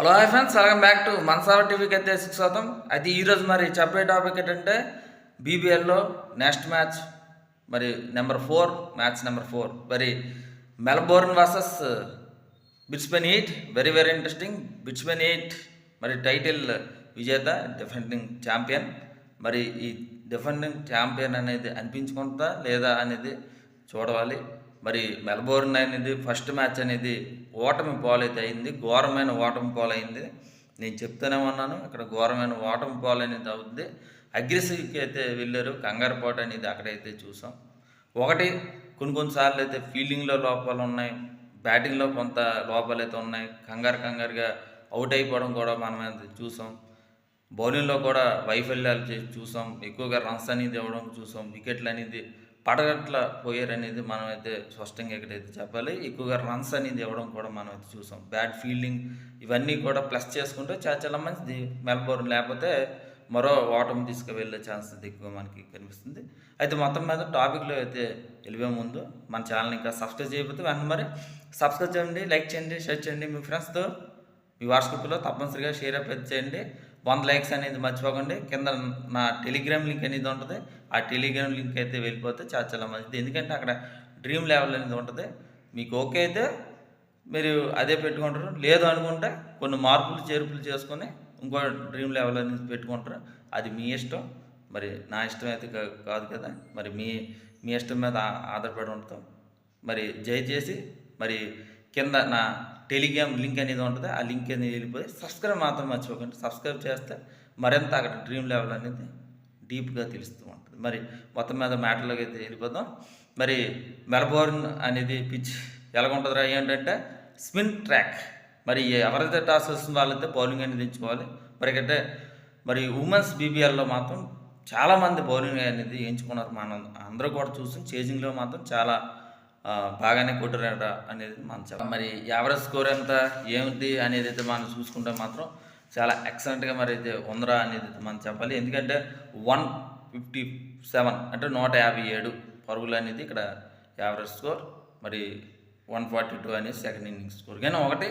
Hello hi friends, welcome back to Manasavar టీవీకి అయితే స్వాగతం. అయితే ఈరోజు మరి చెప్పే టాపిక్ ఏంటంటే బీబీఎల్లో నెక్స్ట్ మ్యాచ్ మరి మ్యాచ్ నెంబర్ 4 మరి Melbourne versus Brisbane Heat. Very very interesting. Brisbane Heat మరి టైటిల్ విజేత, డిఫెండింగ్ ఛాంపియన్. మరి ఈ డిఫెండింగ్ ఛాంపియన్ అనేది అనిపించుకుంటా లేదా అనేది చూడవాలి. మరి మెల్బోర్న్ అనేది ఫస్ట్ మ్యాచ్ అనేది ఓటమి పాలైతే అయింది, ఘోరమైన ఓటమి పాలైంది. నేను చెప్తూనే ఉన్నాను, ఇక్కడ ఘోరమైన ఓటమి పాలనేది అవుద్ది. అగ్రెసివ్కి అయితే వెళ్ళారు, కంగారు పాటు అనేది అక్కడైతే చూసాం. ఒకటి కొన్నిసార్లు అయితే ఫీల్డింగ్లో లోపాలు ఉన్నాయి, బ్యాటింగ్లో కొంత లోపాలు అయితే ఉన్నాయి. కంగారుగా అవుట్ అయిపోవడం కూడా మనం అయితే చూసాం. బౌలింగ్లో కూడా వైఫల్యాలు చూసాం, ఎక్కువగా రన్స్ అనేది ఇవ్వడం చూసాం, వికెట్లు అనేది పడగట్ల పోయారనేది మనం అయితే స్పష్టంగా ఎక్కడైతే చెప్పాలి. ఎక్కువగా రన్స్ అనేది ఇవ్వడం కూడా మనం అయితే చూసాం. బ్యాడ్ ఫీల్డింగ్ ఇవన్నీ కూడా ప్లస్ చేసుకుంటే చాలా మంచిది మెల్బోర్న్. లేకపోతే మరో ఓటమి తీసుకువెళ్ళే ఛాన్స్ ఎక్కువ మనకి కనిపిస్తుంది. అయితే మొత్తం మీద టాపిక్లో అయితే వెళ్ళే ముందు మన ఛానల్ ఇంకా సబ్స్క్రైబ్ చేయకపోతే వెంటనే మరి సబ్స్క్రైబ్ చేయండి, లైక్ చేయండి, షేర్ చేయండి. మీ ఫ్రెండ్స్తో మీ వాట్సాప్లో తప్పనిసరిగా షేర్ అప్ చేయండి. 100 లైక్స్ అనేది మర్చిపోకండి. కింద నా టెలిగ్రామ్ లింక్ అనేది ఉంటుంది, ఆ టెలిగ్రామ్ లింక్ అయితే వెళ్ళిపోతే చాలా మంచిది. ఎందుకంటే అక్కడ డ్రీమ్ లెవెల్ అనేది ఉంటుంది. మీకు ఓకే అయితే మీరు అదే పెట్టుకుంటారు, లేదు అనుకుంటే కొన్ని మార్పులు చేర్పులు చేసుకొని ఇంకో డ్రీమ్ లెవెల్ అనేది పెట్టుకుంటారు. అది మీ ఇష్టం. మరి నా ఇష్టం అయితే కాదు కదా. మరి మీ ఇష్టం మీద ఆధారపడి ఉంటాం. మరి దయచేసి మరి కింద నా టెలిగ్రామ్ లింక్ అనేది ఉంటుంది, ఆ లింక్ అనేది వెళ్ళిపోయి సబ్స్క్రైబ్ మాత్రం మర్చిపోకండి. సబ్స్క్రైబ్ చేస్తే మరింత అక్కడ డ్రీమ్ లెవెల్ అనేది డీప్గా తెలుస్తూ ఉంటుంది. మరి మొత్తం మీద మ్యాటర్లోకి అయితే వెళ్ళిపోదాం. మరి మెల్బోర్న్ అనేది పిచ్ ఎలాగుంటుందిరా ఏంటంటే స్పిన్ ట్రాక్. మరి ఎవరైతే టాస్ వస్తుందో వాళ్ళైతే బౌలింగ్ అనేది ఎంచుకోవాలి. మరి ఉమెన్స్ బీబీఎల్లో మాత్రం చాలామంది బౌలింగ్ అనేది ఎంచుకున్నారు. మనం అందరూ కూడా చూసాం. చేజింగ్లో మాత్రం చాలా బాగానే కొట్టారట అనేది మనం చెప్పాలి. మరి యావరేజ్ స్కోర్ ఎంత ఏమిటి అనేది అయితే మనం చూసుకుంటే మాత్రం చాలా ఎక్సలెంట్గా మరి అయితే ఉందరా అనేది మనం చెప్పాలి. ఎందుకంటే 157 అంటే 157 పరుగులు అనేది ఇక్కడ యావరేజ్ స్కోర్. మరి 142 అనేది సెకండ్ ఇన్నింగ్స్ స్కోర్. కానీ ఒకటి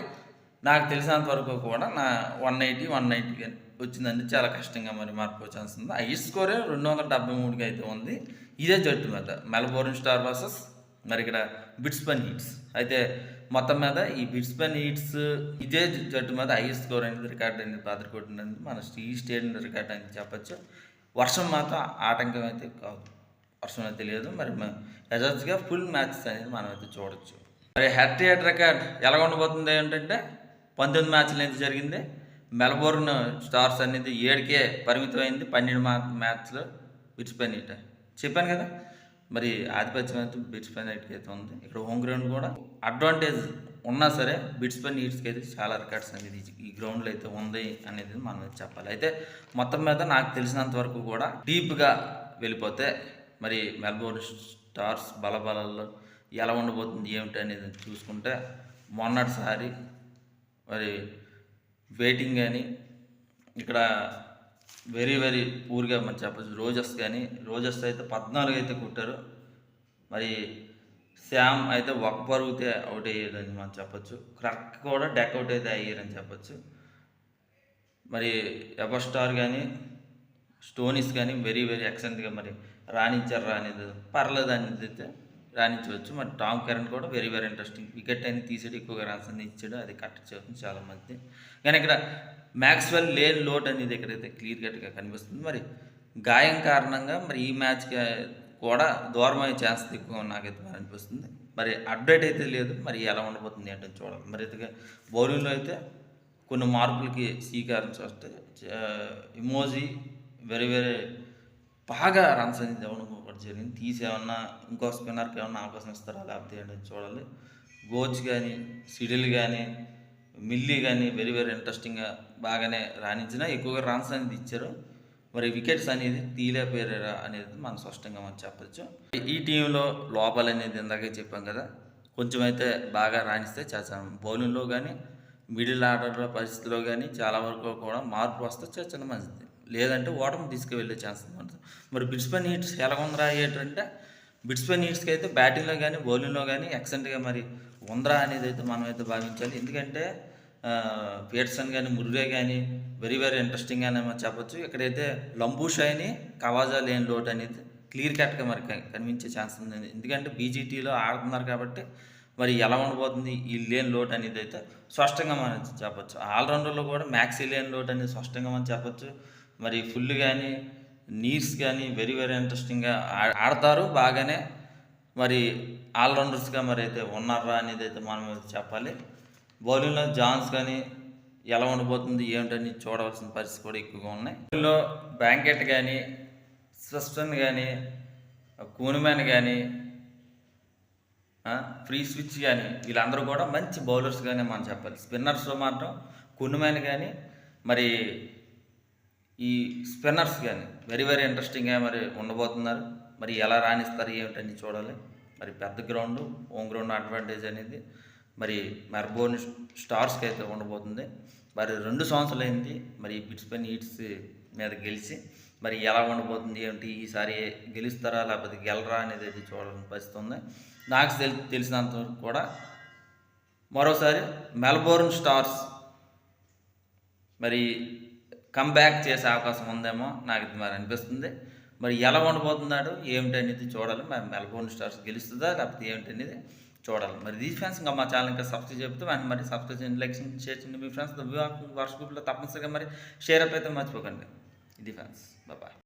నాకు తెలిసినంత వరకు కూడా నా 180 కానీ వచ్చిందండి. చాలా కష్టంగా మరి మార్పు ఛాన్స్ ఉంది. హైయెస్ట్ స్కోరే 273కి అయితే ఉంది. ఇదే జట్టు మీద మెల్బోర్న్ స్టార్ వర్సెస్ మరి ఇక్కడ బ్రిస్బేన్ హీట్స్. అయితే మొత్తం మీద ఈ బ్రిస్బేన్ హీట్స్ ఇదే జట్టు మీద హైయెస్ట్ స్కోర్ అనేది రికార్డ్ అనేది బాధకొట్టింది మన ఈ స్టేడియం రికార్డ్ అని చెప్పచ్చు. వర్షం మాత్రం ఆటంకం అయితే కాదు, వర్షం అయితే లేదు. మరి యజాజ్గా ఫుల్ మ్యాచెస్ అనేది మనం అయితే చూడొచ్చు. మరి హెడ్ టు హెడ్ రికార్డ్ ఎలా ఉండబోతుంది ఏంటంటే 19 మ్యాచ్లు అయితే జరిగింది. మెల్బోర్న్ స్టార్స్ అనేది 7కే పరిమితమైంది. 12 మ్యాచ్లు బ్రిస్బేన్ హీట్ చెప్పాను కదా. మరి ఆధిపత్యం అయితే బ్రిస్బేన్ హీట్కి అయితే ఉంది. ఇక్కడ హోమ్ గ్రౌండ్ కూడా అడ్వాంటేజ్ ఉన్నా సరే బ్రిస్బేన్ హీట్స్కి అయితే చాలా రికార్డ్స్ అనేది ఈ గ్రౌండ్లో అయితే ఉంది అనేది మనం చెప్పాలి. అయితే మొత్తం మీద నాకు తెలిసినంత వరకు కూడా డీప్గా వెళ్ళిపోతే మరి మెల్బోర్న్ స్టార్స్ బలబలాల్లో ఎలా ఉండబోతుంది ఏమిటి అనేది చూసుకుంటే మొన్నటిసారి మరి వెయిటింగ్ కానీ ఇక్కడ వెరీ వెరీ పూర్గా మనం చెప్పచ్చు. రోజెస్ అయితే 14 అయితే కొట్టారు. మరి శ్యామ్ అయితే ఒక పరుగుతే అవుట్ అయ్యారని మనం చెప్పచ్చు. క్రక్ కూడా డెక్ అవుట్ అయితే అయ్యారని చెప్పచ్చు. మరి ఎవస్టార్ కానీ స్టోనీస్ కానీ వెరీ వెరీ ఎక్సలెంట్గా మరి రాణించారు అనేది పర్లేదు అనేది అయితే రాణించవచ్చు. మరి టామ్ కరెంట్ కూడా వెరీ వెరీ ఇంట్రెస్టింగ్. వికెట్ అనేది తీసాడు, ఎక్కువగా రన్స్ అనేది ఇచ్చాడు, అది కట్ చేస్తుంది చాలా మంది. కానీ ఇక్కడ మ్యాక్స్వెల్ లేని లోట్ అనేది ఇక్కడైతే క్లియర్ కట్గా కనిపిస్తుంది. మరి గాయం కారణంగా మరి ఈ మ్యాచ్కి కూడా దూరం అయ్యే ఛాన్స్ ఎక్కువ నాకైతే అనిపిస్తుంది. మరి అప్డేట్ అయితే లేదు, మరి ఎలా ఉండబోతుంది ఏంటని చూడాలి. మరి అయితే బౌలింగ్లో అయితే కొన్ని మార్పులకి శ్రీకారం చేస్తే ఇమోజీ వెరీ వెరీ బాగా రన్స్ అనేది ఇవ్వడం ఒకటి జరిగింది. తీసేమన్నా ఇంకో స్పిన్నర్కి ఏమన్నా అవకాశం ఇస్తారా లేకపోతే ఏంటని చూడాలి. గోచ్ కానీ సిడిల్ కానీ మిల్లీ కానీ వెరీ వెరీ ఇంట్రెస్టింగ్గా బాగానే రాణించినా ఎక్కువగా రన్స్ అనేది ఇచ్చారు. మరి వికెట్స్ అనేది తీలేపోయారా అనేది మనం స్పష్టంగా మనం చెప్పచ్చు. ఈ టీంలో లోపల అనేది ఇందాకే చెప్పాం కదా, కొంచెం అయితే బాగా రాణిస్తే చాలా బౌలింగ్లో కానీ మిడిల్ ఆర్డర్లో పరిస్థితిలో కానీ చాలా వరకు కూడా మార్పు వస్తే చాలా మంచిది. లేదంటే ఓటమి తీసుకువెళ్ళే ఛాన్స్ ఉంటుంది. మరి బ్రిస్బేన్ హీట్స్ ఎలా ఉందరా ఏంటంటే బ్రిస్బేన్ హీట్స్కి అయితే బ్యాటింగ్లో కానీ బౌలింగ్లో కానీ ఎక్సలెంట్గా మరి ఉందరా అనేది అయితే మనం అయితే భావించాలి. ఎందుకంటే పీటర్సన్ కానీ ముర్రే కానీ వెరీ వెరీ ఇంట్రెస్టింగ్ అని మనం చెప్పొచ్చు. ఇక్కడైతే లంబూషాయిని కవాజా లేని లోటు అనేది క్లియర్ కట్గా మరి కనిపించే ఛాన్స్ ఉంది. ఎందుకంటే బీజీటీలో ఆడుతున్నారు కాబట్టి మరి ఎలా ఉండబోతుంది ఈ లేని లోటు అనేది అయితే స్పష్టంగా మనం చెప్పొచ్చు. ఆల్రౌండర్లో కూడా మ్యాక్సీ లేని లోటు అనేది స్పష్టంగా మనం చెప్పొచ్చు. మరి ఫుల్ కానీ నీర్స్ కానీ వెరీ వెరీ ఇంట్రెస్టింగ్గా ఆడతారు బాగానే. మరి ఆల్రౌండర్స్గా మరి అయితే ఉన్నారా అనేది అయితే మనం చెప్పాలి. బౌలింగ్లో జాన్స్ కానీ ఎలా ఉండబోతుంది ఏమిటని చూడవలసిన పరిస్థితి కూడా ఎక్కువగా ఉన్నాయి. బౌలింగ్లో బ్యాంకెట్ కానీ స్వస్టన్ కానీ కూనిమ్యాన్ కానీ ఫ్రీ స్విచ్ కానీ వీళ్ళందరూ కూడా మంచి బౌలర్స్గానే మనం చెప్పాలి. స్పిన్నర్స్లో మాత్రం కూనిమ్యాన్ కానీ మరి ఈ స్పిన్నర్స్ కానీ వెరీ వెరీ ఇంట్రెస్టింగ్గా మరి ఉండబోతున్నారు. మరి ఎలా రాణిస్తారు ఏమిటని చూడాలి. మరి పెద్ద గ్రౌండ్ హోమ్ గ్రౌండ్ అడ్వాంటేజ్ అనేది మరి మెల్బోర్న్ స్టార్స్కి అయితే ఉండబోతుంది. మరి 2 సంవత్సరాలు అయింది మరి పిట్స్బర్గ్ హీట్స్ మీద గెలిచి మరి ఎలా ఉండబోతుంది ఏమిటి, ఈసారి గెలుస్తారా లేకపోతే గెలరా అనేది అయితే చూడాలని పరిస్థితి ఉంది. నాకు తెలిసినంత వరకు కూడా మరోసారి మెల్బోర్న్ స్టార్స్ మరి కమ్బ్యాక్ చేసే అవకాశం ఉందేమో నాకు ఇది మరి అనిపిస్తుంది. మరి ఎలా ఉండబోతున్నాడు ఏమిటి అనేది చూడాలి. మరి మెల్బోర్న్ స్టార్స్ గెలుస్తుందా లేకపోతే ఏమిటి అనేది చూడాలి. మరి దీస్ ఫ్యాన్స్ ఇంకా మా ఛానల్ ఇంకా సబ్స్క్రైబ్ చెప్తూ అండ్ మరి సబ్స్క్రైబ్ చేయండి, లైక్ చేయండి, షేర్ చేయండి. మీ ఫ్రెండ్స్ వాట్సాప్ గ్రూప్లో తప్పనిసరిగా మరి షేర్ అప్ అయితే మర్చిపోకండి. ఇది ఫ్యాన్స్ బాయ్.